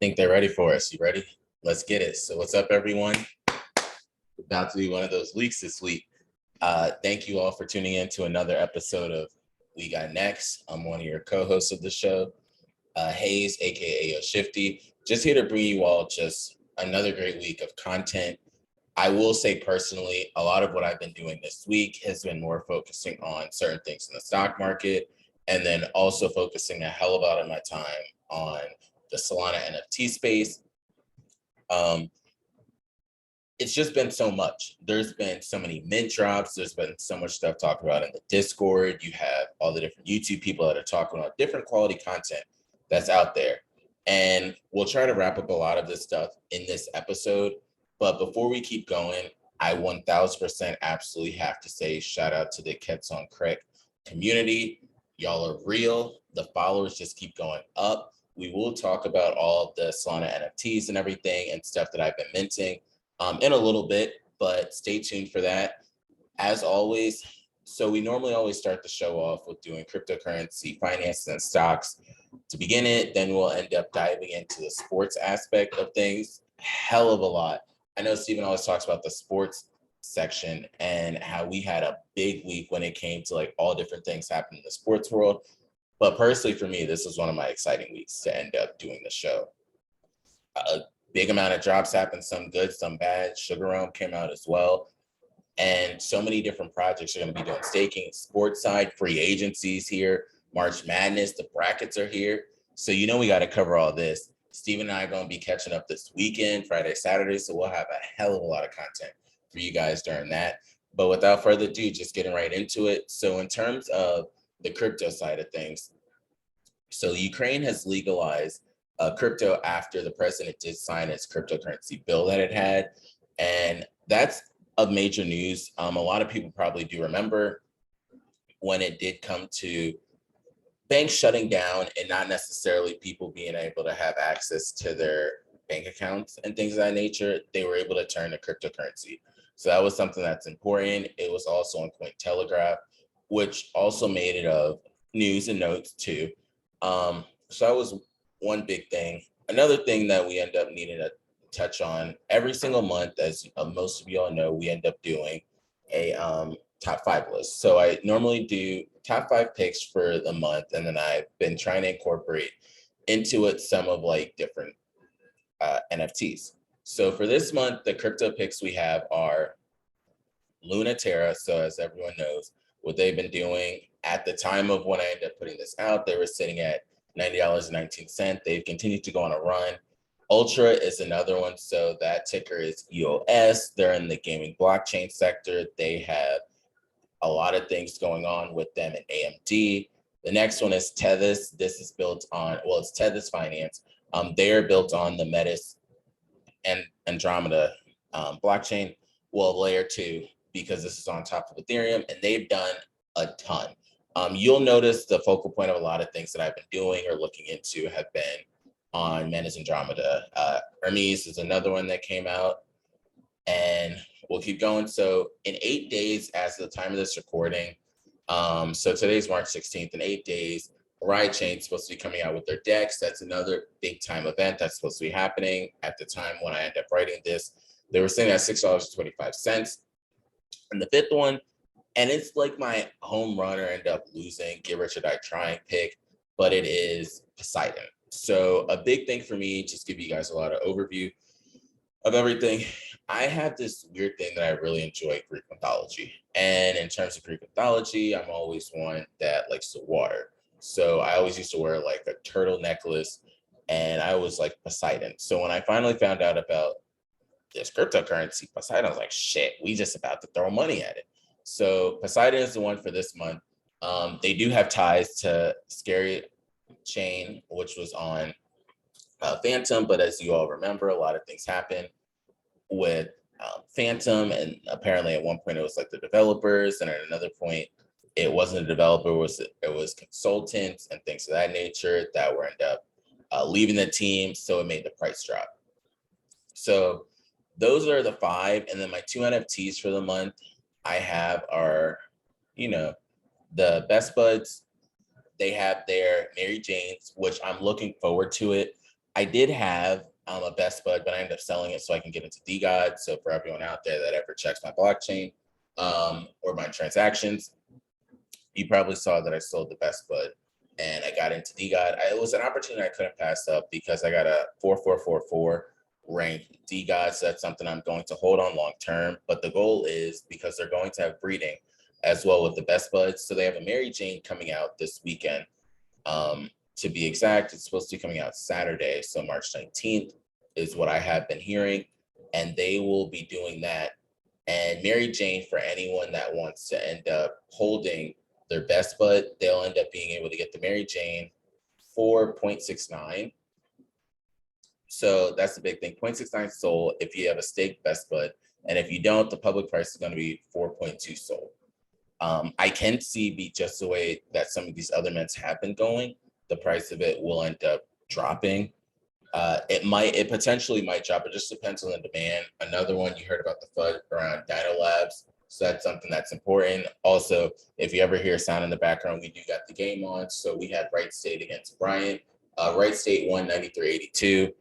Think they're ready for us. You ready? Let's get it. So what's up, everyone? About to be one of those weeks this week. Thank you all for tuning in to another episode of We Got Next. I'm one of your co-hosts of the show, Hayes, aka Shifty. Just here to bring you all just another great week of content. I will say personally, a lot of what I've been doing this week has been more focusing on certain things in the stock market, and then also focusing a hell of a lot of my time on the Solana NFT space. Um, it's just been so much. There's been so many mint drops. There's been so much stuff talked about in the Discord. You have all the different YouTube people that are talking about different quality content that's out there. And we'll try to wrap up a lot of this stuff in this episode. But before we keep going, I 1000% absolutely have to say shout out to the Kets on Crick community. Y'all are real. The followers just keep going up. We will talk about all the Solana NFTs and everything and stuff that I've been minting in a little bit, but stay tuned for that. As always, so we normally always start the show off with doing cryptocurrency, finance, and stocks to begin it. Then we'll end up diving into the sports aspect of things. Hell of a lot. I know Stephen always talks about the sports section and how we had a big week when it came to like all different things happening in the sports world. But personally, for me, this was one of my exciting weeks to end up doing the show. Big amount of drops happened, some good, some bad. Sugar Realm came out as well. And so many different projects are going to be doing staking, sports side, free agencies here, March Madness, the brackets are here. So you know we got to cover all this. Steven and I are going to be catching up this weekend, Friday, Saturday. So we'll have a hell of a lot of content for you guys during that. But without further ado, just getting right into it. So in terms of the crypto side of things, so Ukraine has legalized crypto after the president did sign its cryptocurrency bill that it had. And that's of major news. A lot of people probably do remember when it did come to banks shutting down and not necessarily people being able to have access to their bank accounts and things of that nature, they were able to turn to cryptocurrency. So that was something that's important. It was also on Cointelegraph, which also made it of news and notes too. So that was one big thing. Another thing that we end up needing to touch on every single month, as most of you all know, we end up doing a top 5 list. So I normally do top 5 picks for the month, and then I've been trying to incorporate into it some of like different NFTs. So for this month, the crypto picks we have are Luna Terra. So as everyone knows, what they've been doing at the time of when I ended up putting this out, they were sitting at $90.19. They've continued to go on a run. Ultra is another one. So that ticker is EOS. They're in the gaming blockchain sector. They have a lot of things going on with them in AMD. The next one is Tethys. This is built on, well, it's Tethys Finance. They are built on the Metis and Andromeda blockchain, well, layer 2, because this is on top of Ethereum, and they've done a ton. You'll notice the focal point of a lot of things that I've been doing or looking into have been on Metis Andromeda. Hermes is another one that came out, and we'll keep going. So in 8 days, as of the time of this recording, so today's March 16th, in 8 days, Riot Chain is supposed to be coming out with their decks. That's another big time event that's supposed to be happening at the time when I end up writing this. They were sitting at $6.25. And the fifth one, and it's like my home runner end up losing, get rich or die trying pick, but it is Poseidon. So a big thing for me, just give you guys a lot of overview of everything. I have this weird thing that I really enjoy, Greek mythology. And in terms of Greek mythology, I'm always one that likes the water. So I always used to wear like a turtle necklace, and I was like Poseidon. So when I finally found out about this cryptocurrency, Poseidon, I was like, shit, we just about to throw money at it. So Poseidon is the one for this month. They do have ties to Scary Chain, which was on Phantom, but as you all remember, a lot of things happened with Phantom, and apparently at one point it was like the developers, and at another point it wasn't a developer, it was consultants and things of that nature that were end up leaving the team, so it made the price drop. So those are the 5, and then my 2 NFTs for the month I have are, the Best Buds. They have their Mary Janes, which I'm looking forward to it. I did have a Best Bud, but I ended up selling it so I can get into DGOD. So for everyone out there that ever checks my blockchain or my transactions, you probably saw that I sold the Best Bud and I got into DGOD. It was an opportunity I couldn't pass up because I got a 4444 ranked DGOD. So that's something I'm going to hold on long term. But the goal is, because they're going to have breeding as well with the Best Buds. So they have a Mary Jane coming out this weekend. To be exact, it's supposed to be coming out Saturday. So March 19th is what I have been hearing. And they will be doing that. And Mary Jane, for anyone that wants to end up holding their Best Bud, they'll end up being able to get the Mary Jane for 0.69. So that's the big thing. 0.69 sold if you have a staked Best Bud. And if you don't, the public price is going to be 4.2 sold. I can see be just the way that some of these other mints have been going, the price of it will end up dropping. It potentially might drop. It just depends on the demand. Another one you heard about the FUD around Dino Labs. So that's something that's important. Also, if you ever hear sound in the background, we do got the game on. So we had Wright State against Bryant. Wright State won 93-82.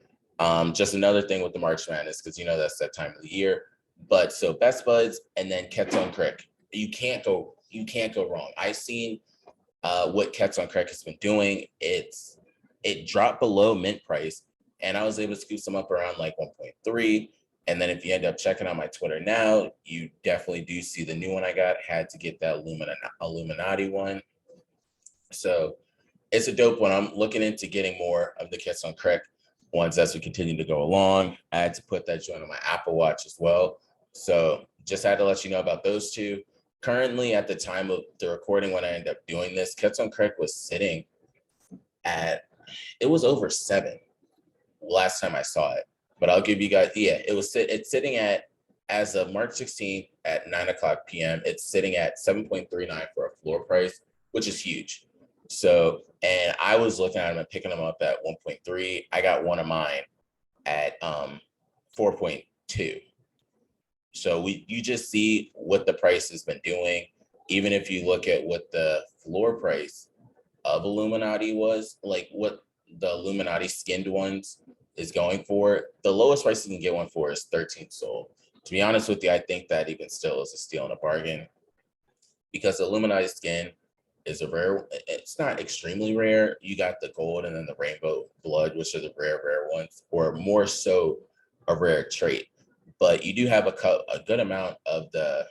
Just another thing with the March Madness, because that's that time of the year. But so Best Buds and then Ketone Crick. You can't go wrong. I've seen what Ketone Crick has been doing. It dropped below mint price, and I was able to scoop some up around like 1.3. And then if you end up checking out my Twitter now, you definitely do see the new one I got. Had to get that Illuminati one. So it's a dope one. I'm looking into getting more of the Ketone Crick ones as we continue to go along. I had to put that joint on my Apple Watch as well. So just had to let you know about those two. Currently, at the time of the recording, when I ended up doing this, Ketone Crick was sitting at, it was over 7 last time I saw it. But I'll give you guys, it's sitting at, as of March 16th at 9:00 p.m., it's sitting at 7.39 for a floor price, which is huge. So, and I was looking at them and picking them up at 1.3. I got one of mine at 4.2. So you just see what the price has been doing. Even if you look at what the floor price of Illuminati was, like what the Illuminati skinned ones is going for, the lowest price you can get one for is 13 sold. To be honest with you, I think that even still is a steal and a bargain, because the Illuminati skin is a rare, it's not extremely rare. You got the gold and then the rainbow blood, which are the rare ones, or more so a rare trait. But you do have a good amount of the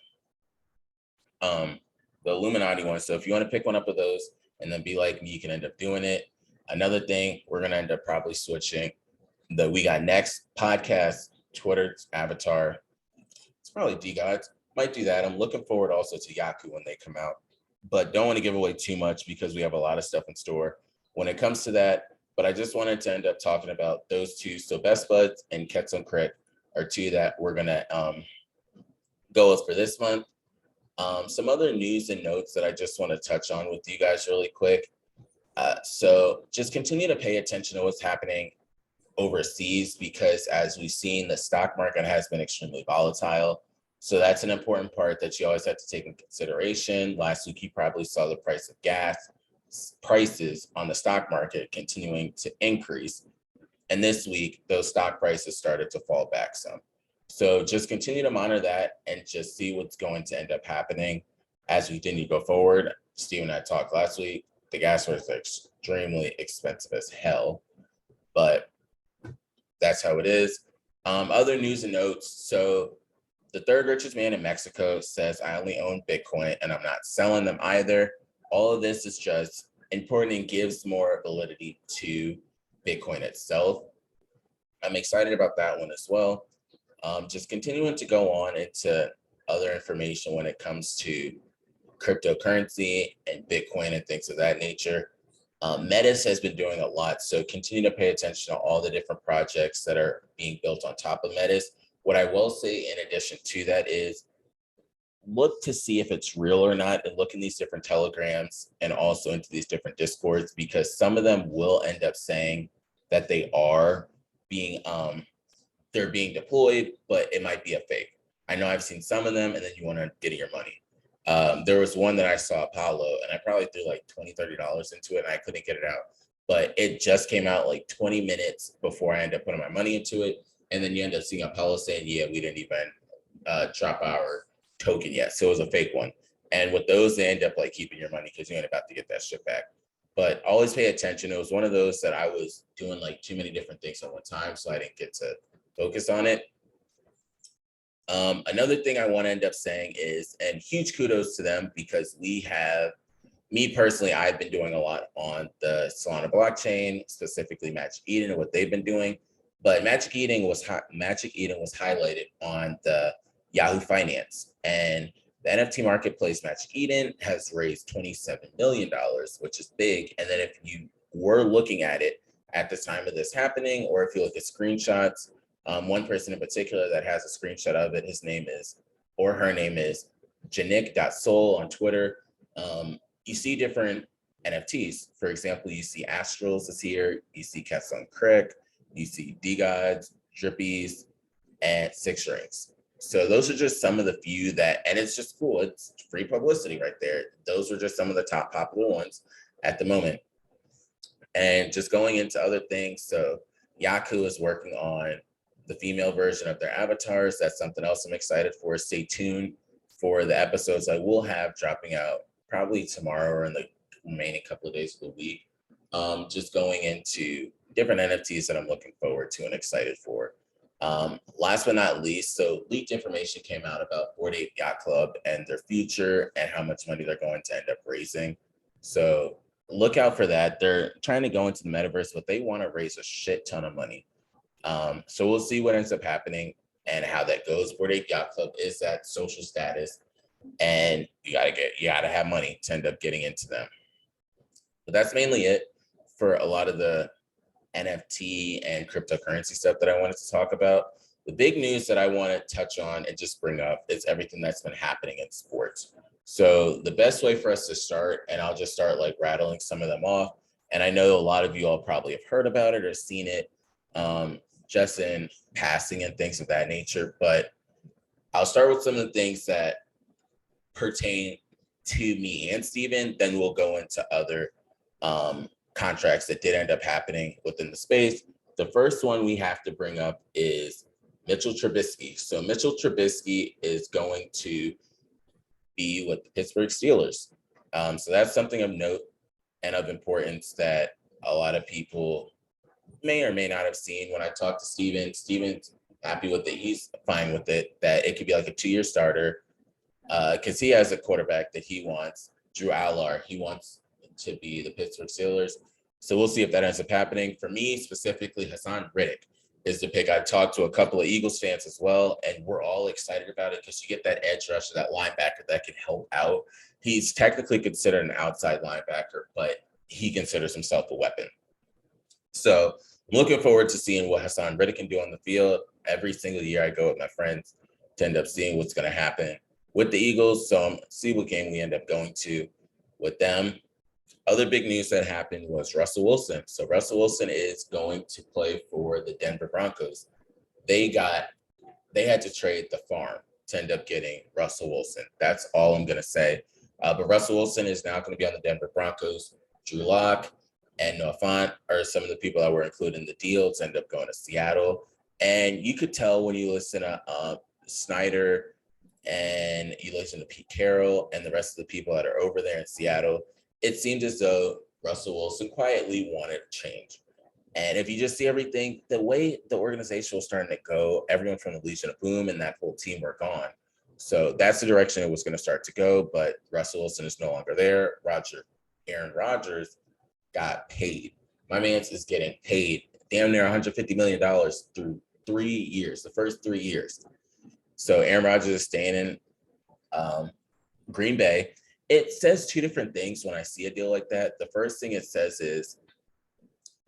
Illuminati ones. So if you want to pick one up of those and then be like me, you can end up doing it. Another thing, we're going to end up probably switching the We Got Next podcast Twitter avatar. It's probably DGods. Might do that. I'm looking forward also to Yaku when they come out, but don't want to give away too much because we have a lot of stuff in store when it comes to that. But I just wanted to end up talking about those two. So Best Buds and Ketone Crick are two that we're going to go with for this month. Some other news and notes that I just want to touch on with you guys really quick. So just continue to pay attention to what's happening overseas, because as we've seen, the stock market has been extremely volatile. So that's an important part that you always have to take in consideration. Last week, you probably saw the price of gas prices on the stock market continuing to increase. And this week, those stock prices started to fall back some. So just continue to monitor that and just see what's going to end up happening as we continue to go forward. Steve and I talked last week. The gas was extremely expensive as hell, but that's how it is. Other news and notes. So the third richest man in Mexico says, I only own Bitcoin and I'm not selling them either. All of this is just important and gives more validity to Bitcoin itself. I'm excited about that one as well. Just continuing to go on into other information when it comes to cryptocurrency and Bitcoin and things of that nature. Metis has been doing a lot, so continue to pay attention to all the different projects that are being built on top of Metis. What I will say in addition to that is look to see if it's real or not, and look in these different telegrams and also into these different discords, because some of them will end up saying that they are being they're being deployed, but it might be a fake. I know I've seen some of them, and then you want to get your money. There was one that I saw, Apollo, and I probably threw like $20-$30 into it, and I couldn't get it out. but it just came out like 20 minutes before I ended up putting my money into it. And then you end up seeing Apollo saying, yeah, we didn't even drop our token yet. So it was a fake one. And with those, they end up like keeping your money because you ain't about to get that shit back. But always pay attention. It was one of those that I was doing like too many different things at one time, so I didn't get to focus on it. Another thing I want to end up saying is, and huge kudos to them, because we have, me personally, I've been doing a lot on the Solana blockchain, specifically Magic Eden and what they've been doing. But Magic Eden was highlighted on the Yahoo Finance, and the NFT marketplace Magic Eden has raised $27 million, which is big. And then if you were looking at it at the time of this happening, or if you look at screenshots, one person in particular that has a screenshot of it, his name is, or her name is Janik.soul on Twitter. You see different NFTs. For example, you see Astrals is here, you see Cats on Crick, you see D-Gods, Drippies, and Six Rings. So those are just some of the few that, and it's just cool. It's free publicity right there. Those are just some of the top popular ones at the moment. And just going into other things. So Yaku is working on the female version of their avatars. That's something else I'm excited for. Stay tuned for the episodes I will have dropping out probably tomorrow or in the remaining couple of days of the week. Just going into different NFTs that I'm looking forward to and excited for. Last but not least, so leaked information came out about Bored Ape Yacht Club and their future and how much money they're going to end up raising. So look out for that. They're trying to go into the metaverse, but they want to raise a shit ton of money. So we'll see what ends up happening and how that goes. Bored Ape Yacht Club is that social status, and you gotta have money to end up getting into them. But that's mainly it for a lot of the NFT and cryptocurrency stuff that I wanted to talk about. The big news that I want to touch on and just bring up is everything that's been happening in sports. So the best way for us to start, and I'll just start like rattling some of them off. And I know a lot of you all probably have heard about it or seen it just in passing and things of that nature. But I'll start with some of the things that pertain to me and Steven, then we'll go into other contracts that did end up happening within the space. The first one we have to bring up is Mitchell Trubisky. So Mitchell Trubisky is going to be with the Pittsburgh Steelers. So that's something of note and of importance that a lot of people may or may not have seen. When I talked to Steven, Steven's happy with it. He's fine with it, that it could be like a 2-year starter because he has a quarterback that he wants, Drew Allar. He wants to be the Pittsburgh Steelers. So we'll see if that ends up happening. For me specifically, Hassan Riddick is the pick. I talked to a couple of Eagles fans as well, and we're all excited about it because you get that edge rusher, that linebacker that can help out. He's technically considered an outside linebacker, but he considers himself a weapon. So I'm looking forward to seeing what Hassan Riddick can do on the field. Every single year I go with my friends to end up seeing what's going to happen with the Eagles. So see what game we end up going to with them. Other big news that happened was Russell Wilson. So Russell Wilson is going to play for the Denver Broncos. They had to trade the farm to end up getting Russell Wilson. That's all I'm going to say. But Russell Wilson is now going to be on the Denver Broncos. Drew Lock and Noah Fant are some of the people that were included in the deal to end up going to Seattle. And you could tell when you listen to Snyder and you listen to Pete Carroll and the rest of the people that are over there in Seattle, it seemed as though Russell Wilson quietly wanted change. And if you just see everything, the way the organization was starting to go, everyone from the Legion of Boom and that whole team were gone. So that's the direction it was going to start to go. But Russell Wilson is no longer there. Aaron Rodgers got paid. My man is getting paid damn near $150 million through 3 years, the first 3 years. So Aaron Rodgers is staying in Green Bay. It says two different things when I see a deal like that. The first thing it says is,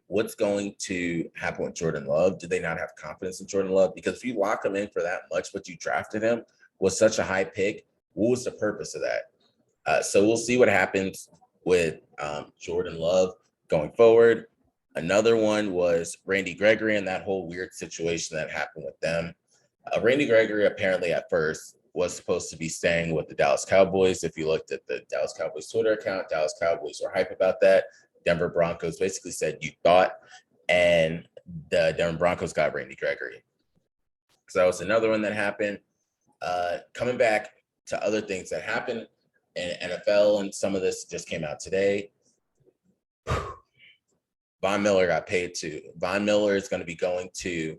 what's going to happen with Jordan Love? Do they not have confidence in Jordan Love? Because if you lock him in for that much, but you drafted him with such a high pick, what was the purpose of that? So we'll see what happens with Jordan Love going forward. Another one was Randy Gregory and that whole weird situation that happened with them. Randy Gregory apparently at first was supposed to be staying with the Dallas Cowboys. If you looked at the Dallas Cowboys Twitter account, Dallas Cowboys were hype about that. Denver Broncos basically said you thought, and the Denver Broncos got Randy Gregory. So that was another one that happened. Coming back to other things that happened in NFL, and some of this just came out today. Von Miller got paid too. Von Miller is going to be going to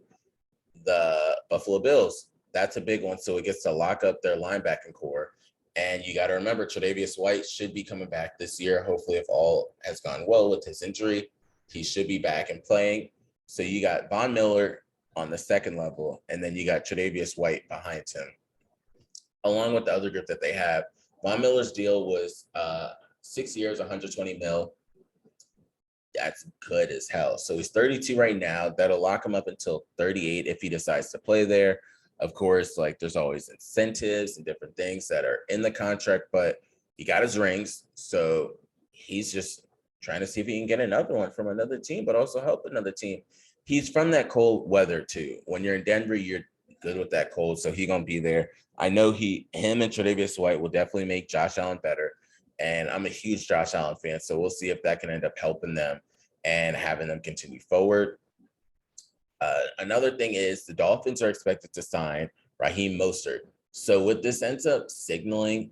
the Buffalo Bills. That's a big one. So it gets to lock up their linebacking core. And you got to remember, Tre'Davious White should be coming back this year. Hopefully, if all has gone well with his injury, he should be back and playing. So you got Von Miller on the second level, and then you got Tre'Davious White behind him, along with the other group that they have. Von Miller's deal was 6 years, 120 mil. That's good as hell. So he's 32 right now. That'll lock him up until 38 if he decides to play there. Of course, like there's always incentives and different things that are in the contract, but he got his rings. So he's just trying to see if he can get another one from another team, but also help another team. He's from that cold weather too. When you're in Denver, you're good with that cold. So he's going to be there. I know him and Tre'Davious White will definitely make Josh Allen better. And I'm a huge Josh Allen fan. So we'll see if that can end up helping them and having them continue forward. Another thing is the Dolphins are expected to sign Raheem Mostert. So what this ends up signaling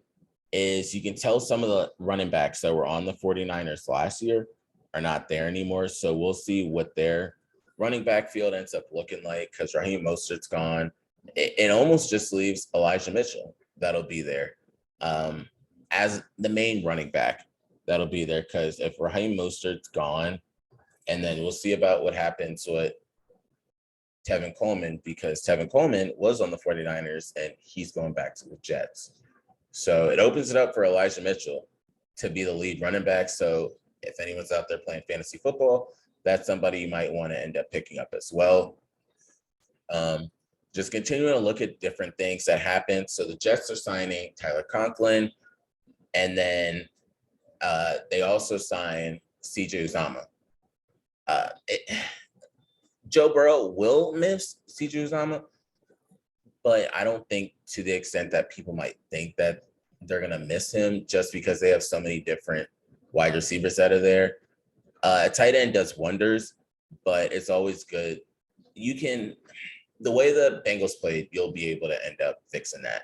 is you can tell some of the running backs that were on the 49ers last year are not there anymore. So we'll see what their running back field ends up looking like because Raheem Mostert's gone. It almost just leaves Elijah Mitchell that'll be there as the main running back that'll be there because if Raheem Mostert's gone, and then we'll see about what happens with Tevin Coleman because Tevin Coleman was on the 49ers and he's going back to the Jets. So it opens it up for Elijah Mitchell to be the lead running back. So if anyone's out there playing fantasy football, that's somebody you might want to end up picking up as well. Just continuing to look at different things that happen. So the Jets are signing Tyler Conklin, and then they also sign CJ Uzomah. Joe Burrow will miss CJ Uzomah, but I don't think to the extent that people might think that they're going to miss him just because they have so many different wide receivers that are there. A tight end does wonders, but it's always good. The way the Bengals played, you'll be able to end up fixing that.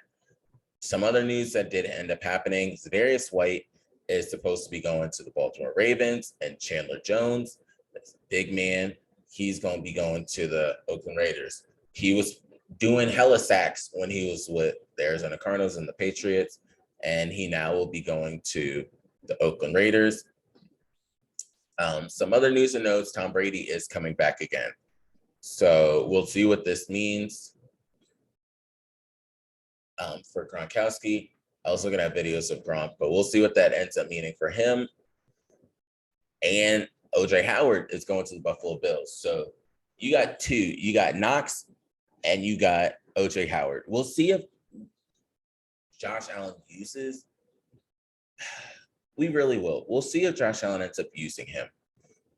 Some other news that did end up happening, Zadarius White is supposed to be going to the Baltimore Ravens, and Chandler Jones, that's a big man, he's going to be going to the Oakland Raiders. He was doing hella sacks when he was with the Arizona Cardinals and the Patriots, and he now will be going to the Oakland Raiders. Some other news and notes, Tom Brady is coming back again. So we'll see what this means for Gronkowski. I was looking at videos of Gronk, but we'll see what that ends up meaning for him. And OJ Howard is going to the Buffalo Bills. So you got two. You got Knox and you got OJ Howard. We'll see if Josh Allen uses. We really will. We'll see if Josh Allen ends up using him.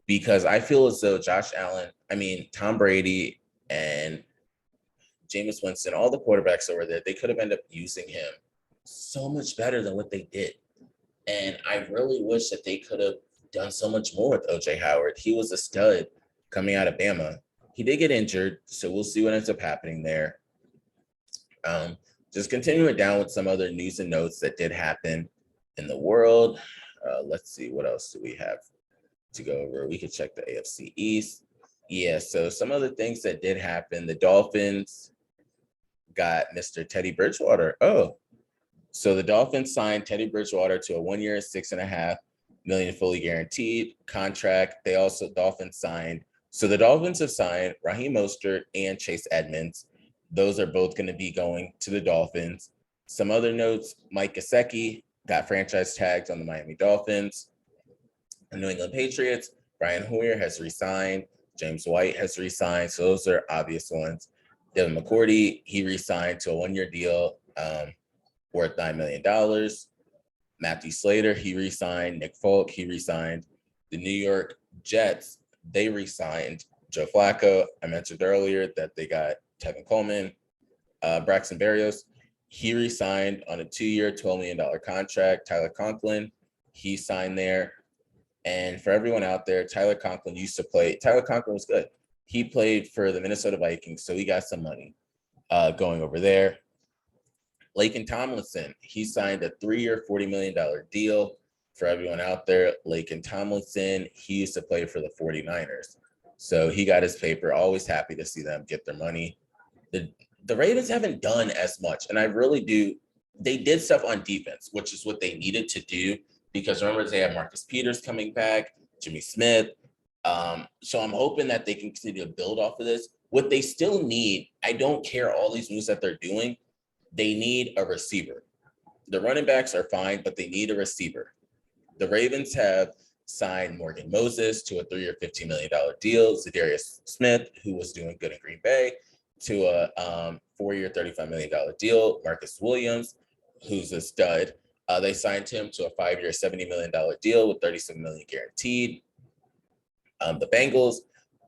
Because I feel as though Tom Brady and Jameis Winston, all the quarterbacks over there, they could have ended up using him so much better than what they did. And I really wish that they could have done so much more with OJ Howard. He was a stud coming out of Bama. He did get injured, so we'll see what ends up happening there. Just continuing down with some other news and notes that did happen in the world. Let's see, what else do we have to go over? We could check the AFC East. Yeah, so some other things that did happen. The Dolphins got Mr. Teddy Bridgewater. Oh, so the Dolphins signed Teddy Bridgewater to a 1 year, $6.5 million fully guaranteed contract. The Dolphins have signed Raheem Mostert and Chase Edmonds. Those are both going to be going to the Dolphins. Some other notes, Mike Gesicki got franchise tagged on the Miami Dolphins. The New England Patriots, Brian Hoyer has re-signed. James White has re-signed. So those are obvious ones. Devin McCourty, he re-signed to a 1 year deal worth $9 million. Matthew Slater, he re-signed. Nick Folk, he re-signed. The New York Jets, they re-signed Joe Flacco. I mentioned earlier that they got Tevin Coleman. Braxton Berrios, he re-signed on a 2 year, $12 million contract. Tyler Conklin, he signed there. And for everyone out there, Tyler Conklin was good. He played for the Minnesota Vikings, so he got some money going over there. Laken Tomlinson, he signed a 3-year, $40 million deal. For everyone out there, Laken Tomlinson, he used to play for the 49ers. So he got his paper. Always happy to see them get their money. The Ravens haven't done as much, and I really do. They did stuff on defense, which is what they needed to do, because remember, they have Marcus Peters coming back, Jimmy Smith. So I'm hoping that they can continue to build off of this. What they still need, I don't care all these moves that they're doing, they need a receiver. The running backs are fine, but they need a receiver. The Ravens have signed Morgan Moses to a 3-year, $15 million deal. Zadarius Smith, who was doing good in Green Bay, to a 4-year, $35 million deal. Marcus Williams, who's a stud, they signed him to a 5-year, $70 million deal with $37 million guaranteed. The Bengals,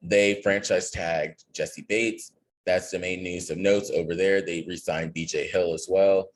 they franchise tagged Jesse Bates. That's the main news of notes over there. They re-signed BJ Hill as well.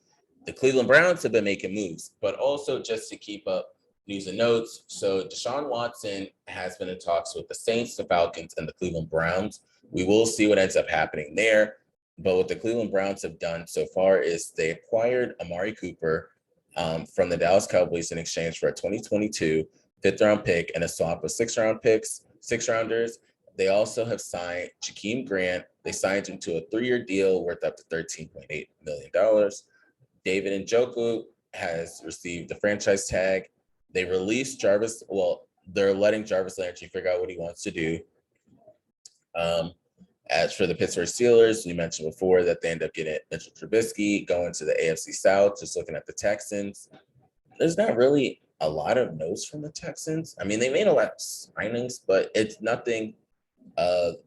The Cleveland Browns have been making moves, but also just to keep up news and notes. So Deshaun Watson has been in talks with the Saints, the Falcons, and the Cleveland Browns. We will see what ends up happening there. But what the Cleveland Browns have done so far is they acquired Amari Cooper from the Dallas Cowboys in exchange for a 2022 fifth-round pick and a swap of six-rounders. They also have signed Jakeem Grant. They signed him to a 3-year deal worth up to $13.8 million. David Njoku has received the franchise tag. They released Jarvis. Well, they're letting Jarvis Landry figure out what he wants to do. As for the Pittsburgh Steelers, we mentioned before that they end up getting Mitchell Trubisky going to the AFC South. Just looking at the Texans, there's not really a lot of notes from the Texans. I mean, they made a lot of signings, but it's nothing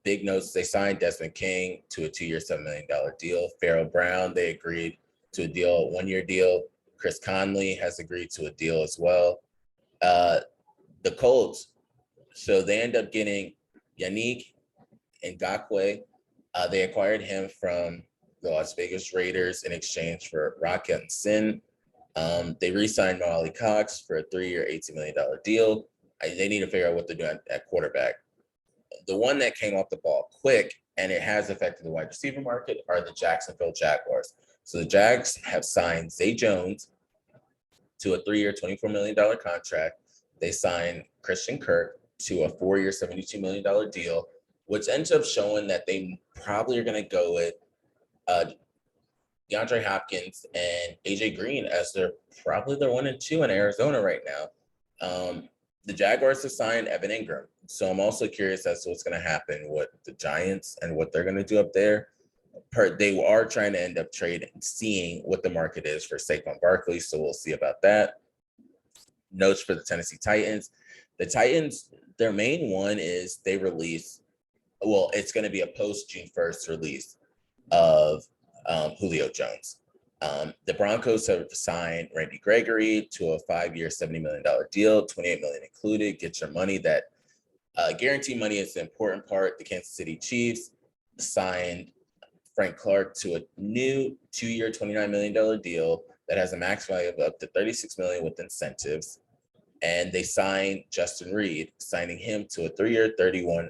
big notes. They signed Desmond King to a 2-year, $7 million deal. Pharaoh Brown, they agreed to a 1-year deal. Chris Conley has agreed to a deal as well. The Colts, so they end up getting Yannick Ngakoue. They acquired him from the Las Vegas Raiders in exchange for Rocket Sin. They re-signed Molly Cox for a 3-year, $18 million deal. They need to figure out what they're doing at quarterback. The one that came off the ball quick, and it has affected the wide receiver market, are the Jacksonville Jaguars. So the Jags have signed Zay Jones to a 3-year, $24 million contract. They signed Christian Kirk to a 4-year, $72 million deal, which ends up showing that they probably are going to go with DeAndre Hopkins and AJ Green as they're probably their 1 and 2 in Arizona right now. The Jaguars have signed Evan Ingram. So I'm also curious as to what's going to happen with the Giants and what they're going to do up there. They are trying to end up trading, seeing what the market is for Saquon Barkley. So we'll see about that. Notes for the Tennessee Titans. The Titans, their main one is they release, well, it's going to be a post-June 1st release of Julio Jones. The Broncos have signed Randy Gregory to a 5-year, $70 million deal, $28 million included. Get your money. That guaranteed money is the important part. The Kansas City Chiefs signed Frank Clark to a new 2-year, $29 million deal that has a max value of up to $36 million with incentives. And they signed Justin Reed, signing him to a 3-year, $31.5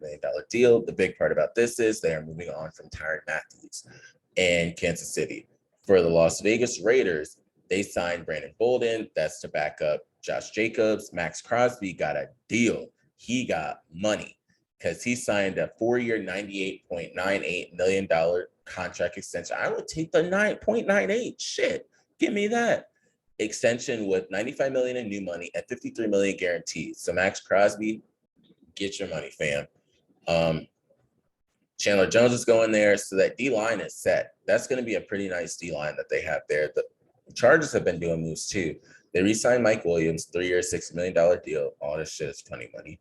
million deal. The big part about this is they are moving on from Tyrann Matthews in Kansas City. For the Las Vegas Raiders, they signed Brandon Bolden. That's to back up Josh Jacobs. Max Crosby got a deal. He got money because he signed a 4-year, $98.98 million contract extension. I would take the 9.98. Shit, give me that extension with $95 million in new money at $53 million guaranteed. So Max Crosby, get your money, fam. Chandler Jones is going there, so that D-line is set. That's going to be a pretty nice D-line that they have there. The Chargers have been doing moves too. They re-signed Mike Williams, 3-year, $6 million deal. All this shit is funny money.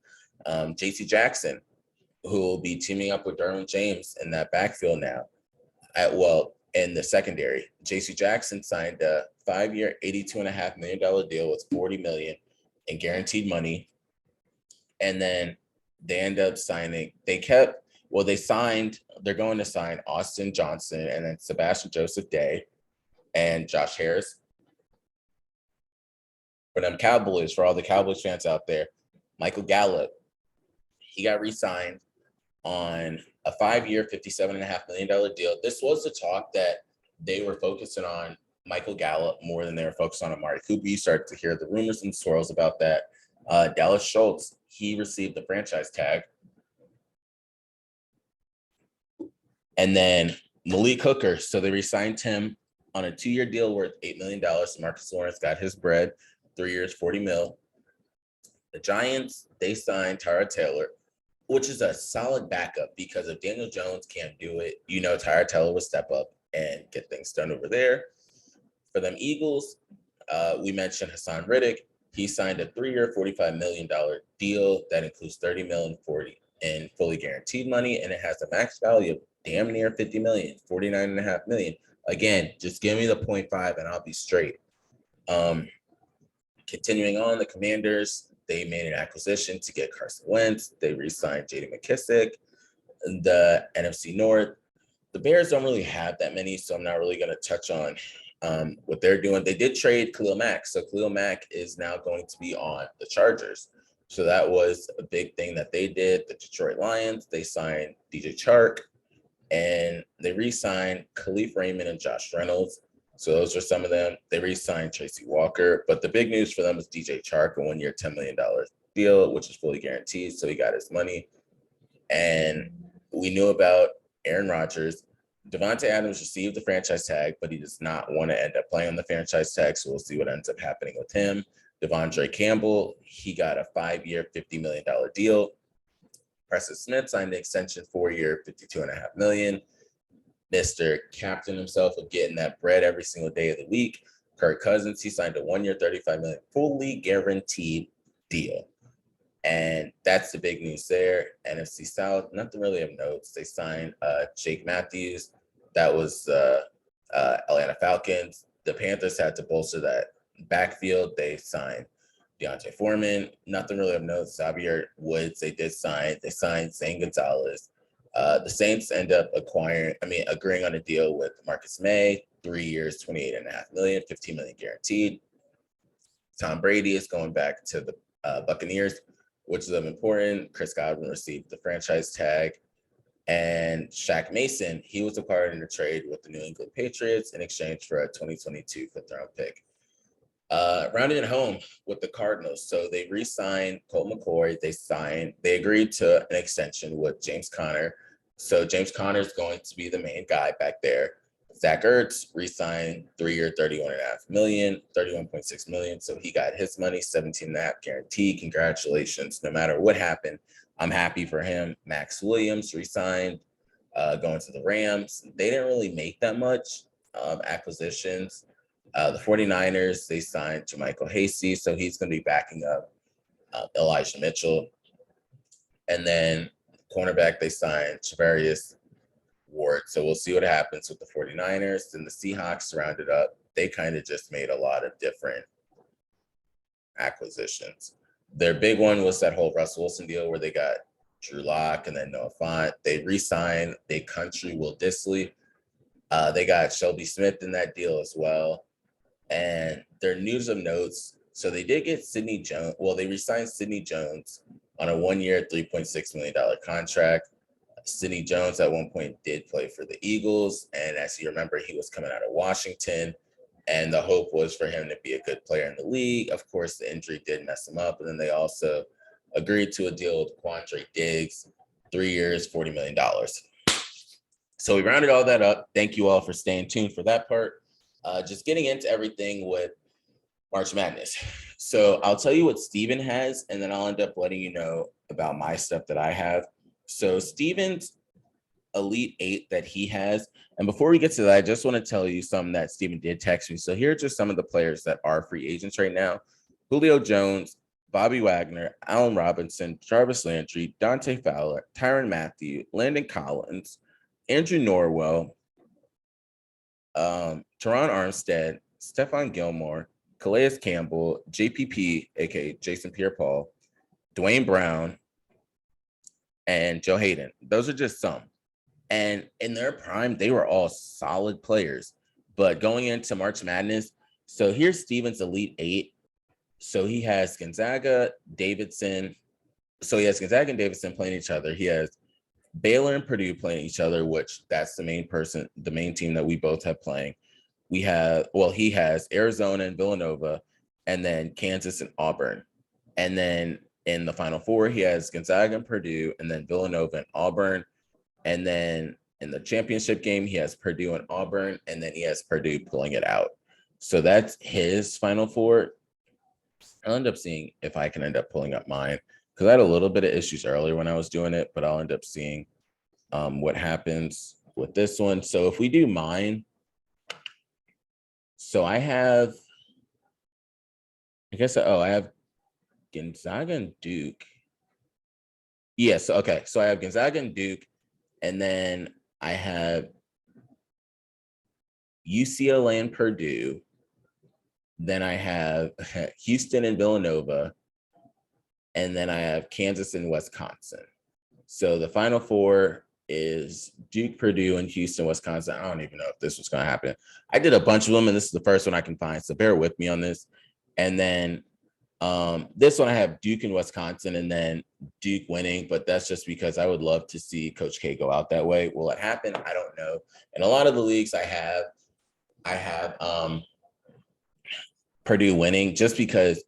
J.C. Jackson, who will be teaming up with Derwin James in that backfield now. In the secondary, J.C. Jackson signed a 5-year, $82.5 million deal with $40 million in guaranteed money. And then they end up signing, they're going to sign Austin Johnson and then Sebastian Joseph Day and Josh Harris. For them Cowboys, for all the Cowboys fans out there, Michael Gallup, he got re-signed on a 5-year, $57.5 million deal. This was the talk that they were focusing on Michael Gallup more than they were focused on Amari Cooper. You start to hear the rumors and swirls about that. Dallas Schultz, he received the franchise tag. And then Malik Hooker, so they re-signed him on a 2-year deal worth $8 million. Marcus Lawrence got his bread, 3 years, $40 million. The Giants, they signed Tyrod Taylor, which is a solid backup because if Daniel Jones can't do it, Tyrod Taylor will step up and get things done over there. For them Eagles, we mentioned Hassan Riddick. He signed a 3-year, $45 million deal that includes $30 million in fully guaranteed money, and it has a max value of damn near $50 million, $49.5 million. Again, just give me the 0.5 and I'll be straight. Continuing on, the Commanders, they made an acquisition to get Carson Wentz. They re-signed J.D. McKissick. The NFC North, the Bears don't really have that many, so I'm not really going to touch on what they're doing. They did trade Khalil Mack, so Khalil Mack is now going to be on the Chargers. So that was a big thing that they did. The Detroit Lions, they signed DJ Chark, and they re-signed Khalif Raymond and Josh Reynolds. So those are some of them. They re-signed Tracy Walker, but the big news for them is DJ Chark, a 1-year, $10 million deal, which is fully guaranteed. So he got his money. And we knew about Aaron Rodgers. Devontae Adams received the franchise tag, but he does not want to end up playing on the franchise tag. So we'll see what ends up happening with him. Devonj Campbell, he got a 5-year, $50 million deal. Preston Smith signed the extension, 4-year, $52.5 million. Mr. Captain himself of getting that bread every single day of the week. Kirk Cousins, he signed a 1-year, $35 million, fully guaranteed deal. And that's the big news there. NFC South, nothing really of notes. They signed Jake Matthews. That was Atlanta Falcons. The Panthers had to bolster that backfield. They signed Deontay Foreman. Nothing really of note. Xavier Woods, they signed Zane Gonzalez. The Saints end up agreeing on a deal with Marcus May, 3 years, $28.5 million, $15 million guaranteed. Tom Brady is going back to the Buccaneers, which is important. Chris Godwin received the franchise tag. And Shaq Mason, he was acquired in a trade with the New England Patriots in exchange for a 2022 fifth-round pick. Rounding it home with the Cardinals. So they re-signed Colt McCoy. They agreed to an extension with James Conner. So James Conner is going to be the main guy back there. Zach Ertz re-signed 3-year, $31.6 million. So he got his money, 17.5 guaranteed. Congratulations. No matter what happened, I'm happy for him. Max Williams re-signed, going to the Rams. They didn't really make that much acquisitions. The 49ers, they signed Jermichael Hasty, so he's going to be backing up Elijah Mitchell. And then cornerback, they signed Charvarius Ward. So we'll see what happens with the 49ers. And the Seahawks rounded up. They kind of just made a lot of different acquisitions. Their big one was that whole Russell Wilson deal where they got Drew Lock and then Noah Fant. They re-signed Country Will Dissly. They got Shelby Smith in that deal as well. And their news of notes, so they did get Sidney Jones. Well, they re-signed Sidney Jones on a 1-year, $3.6 million contract. Sidney Jones at one point did play for the Eagles. And as you remember, he was coming out of Washington. And the hope was for him to be a good player in the league. Of course, the injury did mess him up. And then they also agreed to a deal with Quandre Diggs, 3 years, $40 million. So we rounded all that up. Thank you all for staying tuned for that part. Just getting into everything with March Madness. So I'll tell you what Steven has, and then I'll end up letting you know about my stuff that I have. So Steven's Elite 8 that he has. And before we get to that, I just want to tell you something that Steven did text me. So here are just some of the players that are free agents right now. Julio Jones, Bobby Wagner, Allen Robinson, Jarvis Landry, Dante Fowler, Tyrann Mathieu, Landon Collins, Andrew Norwell, Teron Armstead, Stephon Gilmore, Calais Campbell, JPP, aka Jason Pierre-Paul, Dwayne Brown, and Joe Hayden. Those are just some. And in their prime, they were all solid players. But going into March Madness, so here's Steven's Elite 8. So he has Gonzaga, Davidson. So he has Gonzaga and Davidson playing each other. He has Baylor and Purdue playing each other, which that's the main team that we both have playing. He has Arizona and Villanova, and then Kansas and Auburn. And then in the Final Four, he has Gonzaga and Purdue, and then Villanova and Auburn. And then in the championship game, he has Purdue and Auburn, and then he has Purdue pulling it out. So that's his Final Four. I'll end up seeing if I can end up pulling up mine, because I had a little bit of issues earlier when I was doing it, but I'll end up seeing what happens with this one. So if we do mine, so I have Gonzaga and Duke. Yes. Okay. So I have Gonzaga and Duke, and then I have UCLA and Purdue. Then I have Houston and Villanova, and then I have Kansas and Wisconsin. So the Final Four is Duke, Purdue, and Houston, Wisconsin. I don't even know if this was going to happen. I did a bunch of them, and this is the first one I can find, so bear with me on this. And then this one I have Duke and Wisconsin, and then Duke winning, but that's just because I would love to see Coach K go out that way. Will it happen? I don't know. In a lot of the leagues I have Purdue winning, just because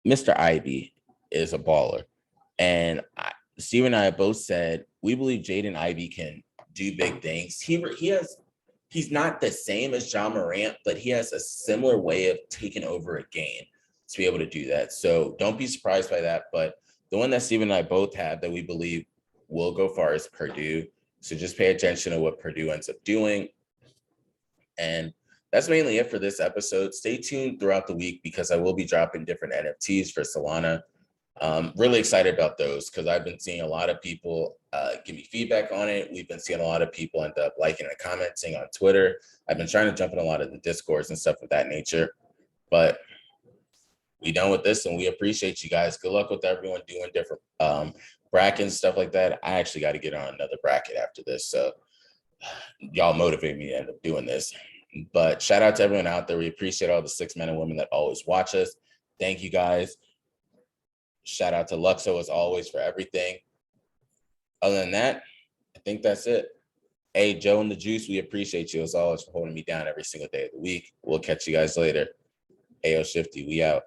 Mr. Ivy is a baller. And Steve and I have both said we believe Jaden Ivey can do big things. He's not the same as John Morant, but he has a similar way of taking over a game to be able to do that. So don't be surprised by that. But the one that Steve and I both have that we believe will go far is Purdue. So just pay attention to what Purdue ends up doing. And that's mainly it for this episode. Stay tuned throughout the week because I will be dropping different NFTs for Solana. Really excited about those because I've been seeing a lot of people give me feedback on it. We've been seeing a lot of people end up liking and commenting on Twitter. I've been trying to jump in a lot of the Discords and stuff of that nature. But we done with this and we appreciate you guys. Good luck with everyone doing different brackets, stuff like that. I actually got to get on another bracket after this. So y'all motivate me to end up doing this. But shout out to everyone out there. We appreciate all the 6 men and women that always watch us. Thank you guys. Shout out to Luxo as always for everything. Other than that, I think that's it. Hey, Joe and the Juice, we appreciate you as always for holding me down every single day of the week. We'll catch you guys later. Ayo Shifty, we out.